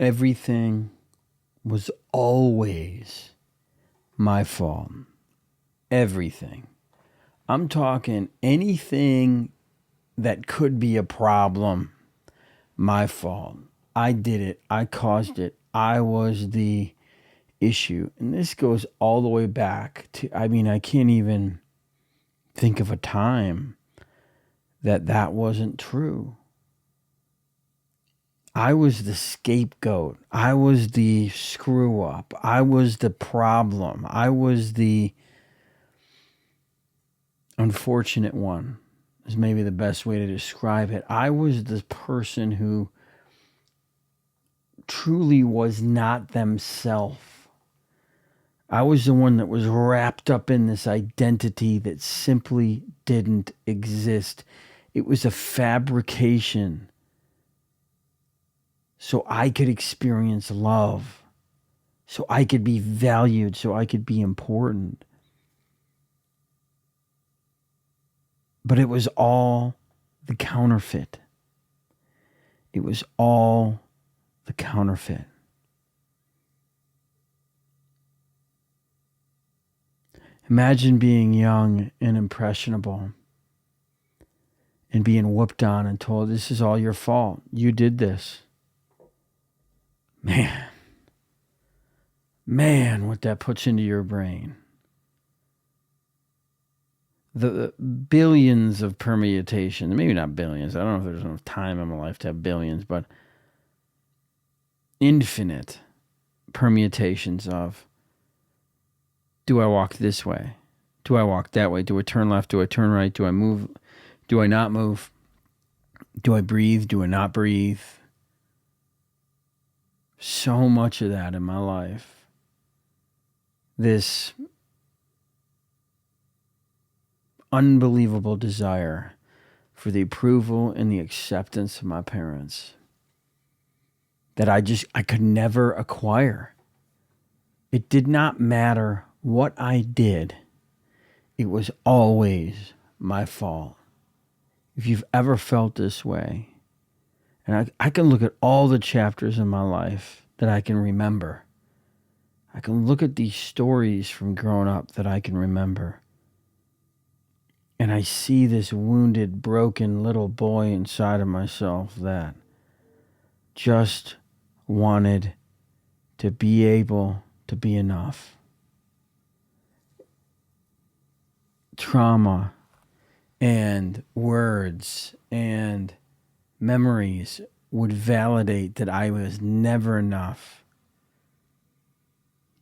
Everything was always my fault. Everything. I'm talking anything that could be a problem, my fault. I did it. I caused it. I was the issue. And this goes all the way back to, I can't even think of a time that wasn't true. I was the scapegoat. I was the screw up. I was the problem. I was the unfortunate one, is maybe the best way to describe it. I was the person who truly was not themselves. I was the one that was wrapped up in this identity that simply didn't exist. It was a fabrication so I could experience love, so I could be valued, so I could be important. But it was all the counterfeit. It was all the counterfeit. Imagine being young and impressionable and being whooped on and told, this is all your fault. You did this. Man, what that puts into your brain. The billions of permutations, maybe not billions, I don't know if there's enough time in my life to have billions, but infinite permutations of, do I walk this way? Do I walk that way? Do I turn left? Do I turn right? Do I move? Do I not move? Do I breathe? Do I not breathe? So much of that in my life. This unbelievable desire for the approval and the acceptance of my parents that I could never acquire. It did not matter what I did. It was always my fault. If you've ever felt this way, and I can look at all the chapters in my life that I can remember. I can look at these stories from growing up that I can remember. And I see this wounded, broken little boy inside of myself that just wanted to be able to be enough. Trauma and words and memories would validate that I was never enough.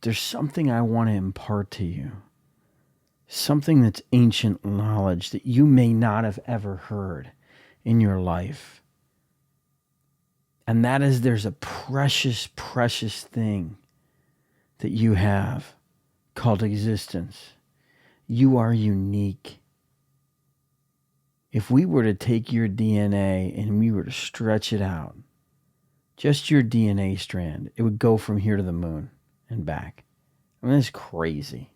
There's something I want to impart to you. Something that's ancient knowledge that you may not have ever heard in your life. And that is, there's a precious, precious thing that you have called existence. You are unique. If we were to take your DNA and we were to stretch it out, just your DNA strand, it would go from here to the moon and back. I mean, it's crazy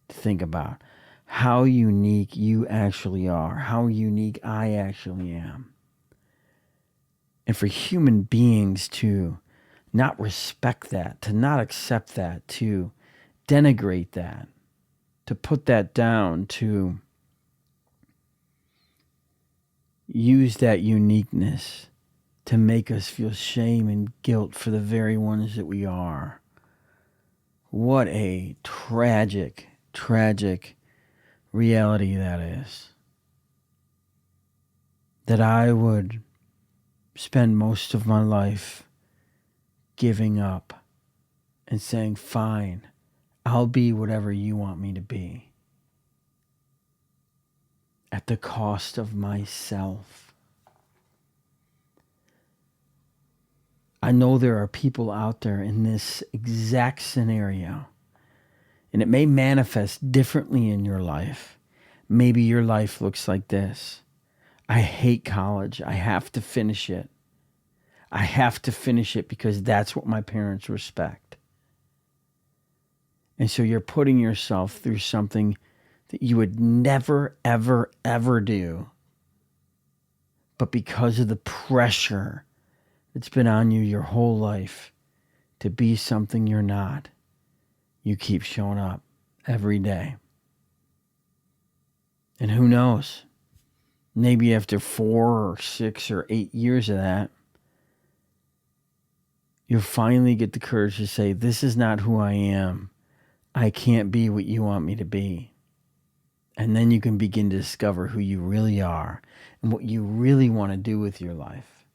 to think about how unique you actually are, how unique I actually am. And for human beings to not respect that, to not accept that, to denigrate that, to put that down, to use that uniqueness to make us feel shame and guilt for the very ones that we are. What a tragic, tragic reality that is. That I would spend most of my life giving up and saying, fine, I'll be whatever you want me to be, at the cost of myself. I know there are people out there in this exact scenario, and it may manifest differently in your life. Maybe your life looks like this. I hate college. I have to finish it. I have to finish it because that's what my parents respect. And so you're putting yourself through something that you would never, ever, ever do. But because of the pressure that's been on you your whole life, to be something you're not, you keep showing up every day. And who knows? Maybe after 4 or 6 or 8 years of that, you'll finally get the courage to say, this is not who I am. I can't be what you want me to be. And then you can begin to discover who you really are and what you really want to do with your life.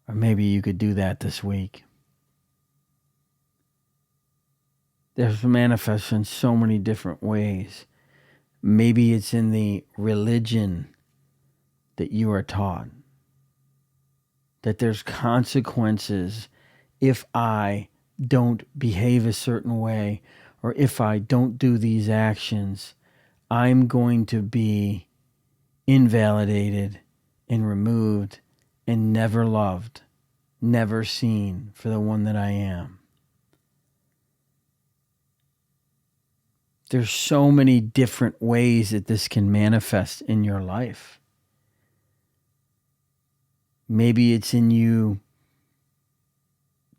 Or maybe you could do that this week. There's manifests in so many different ways. Maybe it's in the religion that you are taught, that there's consequences if I don't behave a certain way, or if I don't do these actions, I'm going to be invalidated and removed and never loved, never seen for the one that I am. There's so many different ways that this can manifest in your life. Maybe it's in you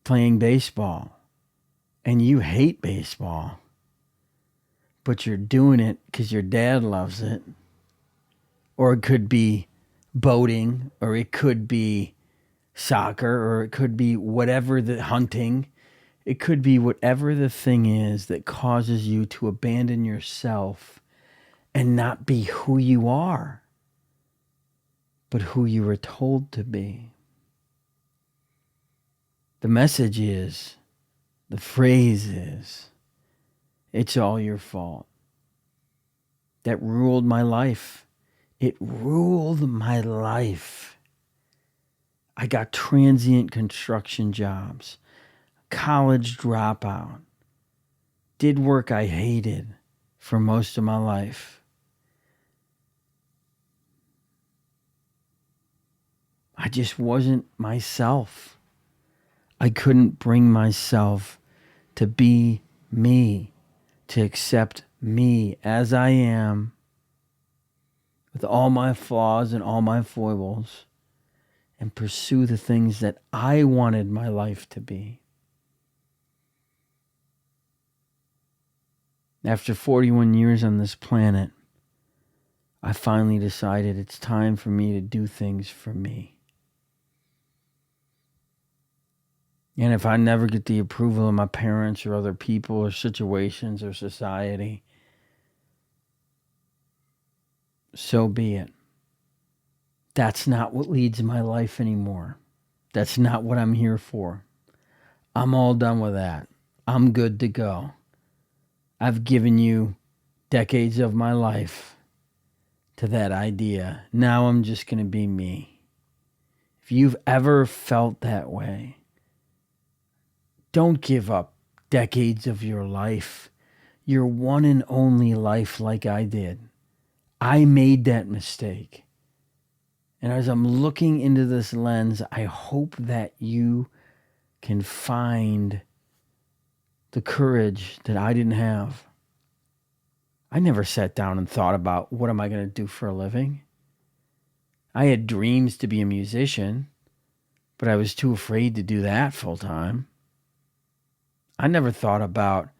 playing baseball and you hate baseball, but you're doing it because your dad loves it. Or it could be boating, or it could be soccer, or it could be whatever, the hunting. It could be whatever the thing is that causes you to abandon yourself and not be who you are, but who you were told to be. The message is, the phrase is, it's all your fault. That ruled my life. It ruled my life. I got transient construction jobs, college dropout, did work I hated for most of my life. I just wasn't myself. I couldn't bring myself to be me, to accept me as I am, with all my flaws and all my foibles, and pursue the things that I wanted my life to be. After 41 years on this planet, I finally decided it's time for me to do things for me. And if I never get the approval of my parents or other people or situations or society, so be it. That's not what leads my life anymore. That's not what I'm here for. I'm all done with that. I'm good to go. I've given you decades of my life to that idea. Now I'm just going to be me. If you've ever felt that way, don't give up decades of your life, your one and only life, like I did. I made that mistake. And as I'm looking into this lens, I hope that you can find the courage that I didn't have. I never sat down and thought about, what am I going to do for a living? I had dreams to be a musician, but I was too afraid to do that full time. I never thought about,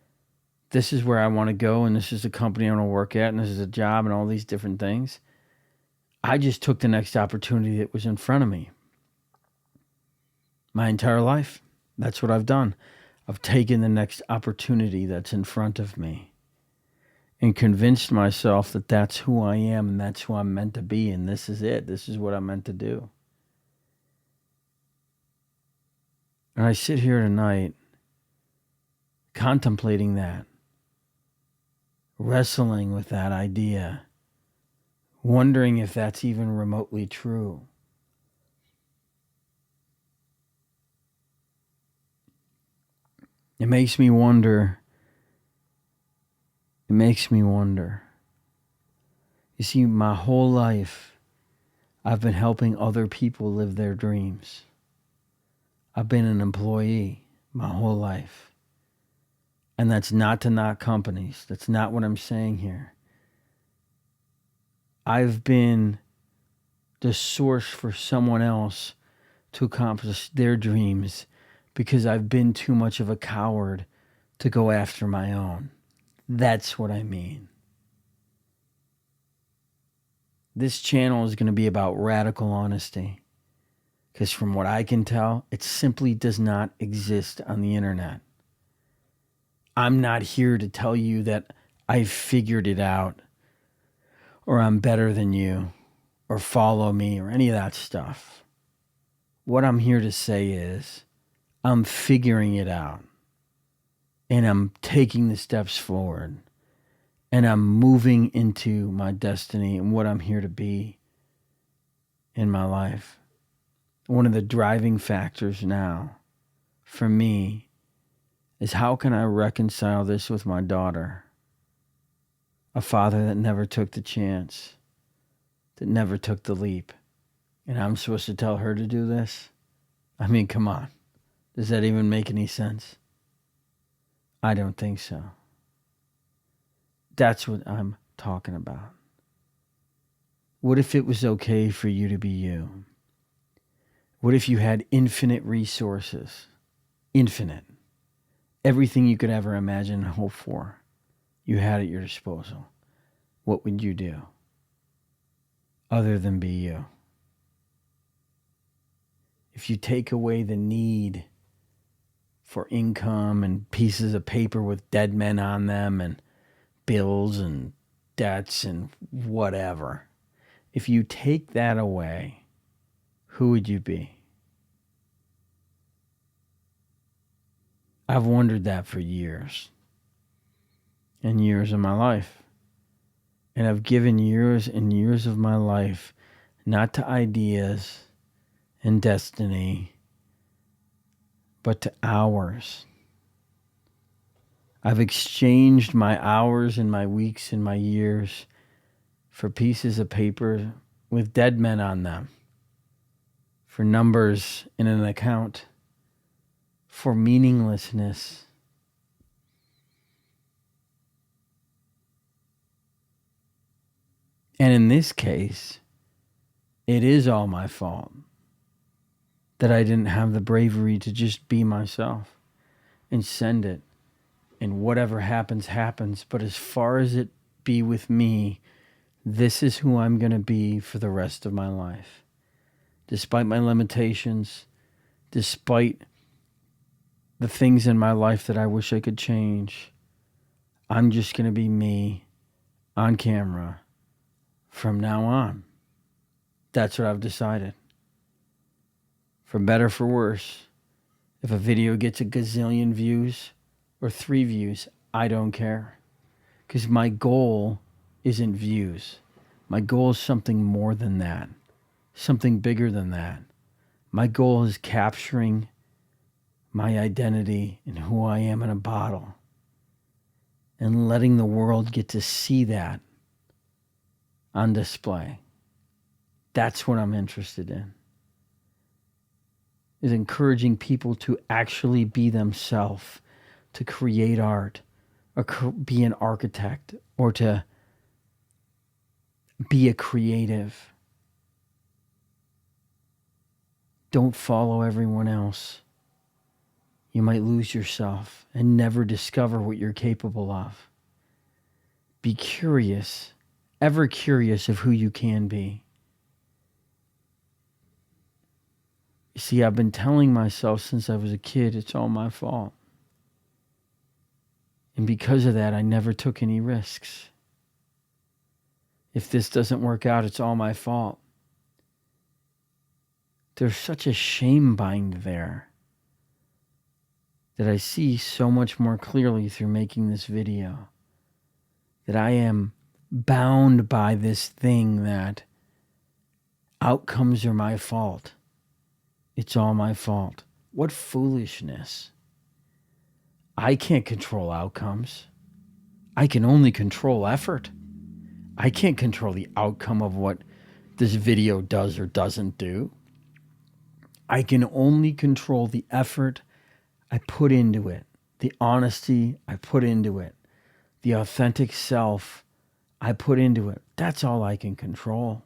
this is where I want to go, and this is the company I want to work at, and this is a job, and all these different things. I just took the next opportunity that was in front of me. My entire life, that's what I've done. I've taken the next opportunity that's in front of me and convinced myself that that's who I am and that's who I'm meant to be, and this is it. This is what I'm meant to do. And I sit here tonight contemplating that, wrestling with that idea, wondering if that's even remotely true. It makes me wonder. You see, my whole life, I've been helping other people live their dreams. I've been an employee my whole life. And that's not to knock companies. That's not what I'm saying here. I've been the source for someone else to accomplish their dreams because I've been too much of a coward to go after my own. That's what I mean. This channel is going to be about radical honesty, because from what I can tell, it simply does not exist on the internet. I'm not here to tell you that I've figured it out, or I'm better than you, or follow me, or any of that stuff. What I'm here to say is I'm figuring it out, and I'm taking the steps forward, and I'm moving into my destiny and what I'm here to be in my life. One of the driving factors now for me is, how can I reconcile this with my daughter? A father that never took the chance, that never took the leap. And I'm supposed to tell her to do this? I mean, come on. Does that even make any sense? I don't think so. That's what I'm talking about. What if it was okay for you to be you? What if you had infinite resources? Infinite. Everything you could ever imagine and hope for, you had at your disposal. What would you do other than be you? If you take away the need for income and pieces of paper with dead men on them and bills and debts and whatever, if you take that away, who would you be? I've wondered that for years and years of my life. And I've given years and years of my life not to ideas and destiny, but to hours. I've exchanged my hours and my weeks and my years for pieces of paper with dead men on them, for numbers in an account, for meaninglessness. And in this case, it is all my fault that I didn't have the bravery to just be myself and send it. And whatever happens, happens. But as far as it be with me, this is who I'm going to be for the rest of my life. Despite my limitations, despite the things in my life that I wish I could change, I'm just going to be me on camera from now on. That's what I've decided. For better, for worse, if a video gets a gazillion views or 3 views, I don't care. Because my goal isn't views. My goal is something more than that. Something bigger than that. My goal is capturing my identity and who I am in a bottle, and letting the world get to see that on display. That's what I'm interested in. Is encouraging people to actually be themselves, to create art, or be an architect, or to be a creative. Don't follow everyone else. You might lose yourself and never discover what you're capable of. Be curious, ever curious of who you can be. You see, I've been telling myself since I was a kid, it's all my fault. And because of that, I never took any risks. If this doesn't work out, it's all my fault. There's such a shame bind there that I see so much more clearly through making this video. That I am bound by this thing that outcomes are my fault. It's all my fault. What foolishness. I can't control outcomes. I can only control effort. I can't control the outcome of what this video does or doesn't do. I can only control the effort I put into it, the honesty I put into it, the authentic self I put into it. That's all I can control.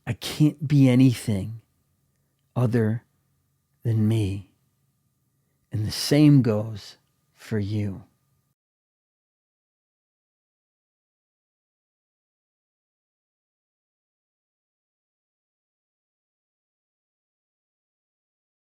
I can't be anything other than me. And the same goes for you.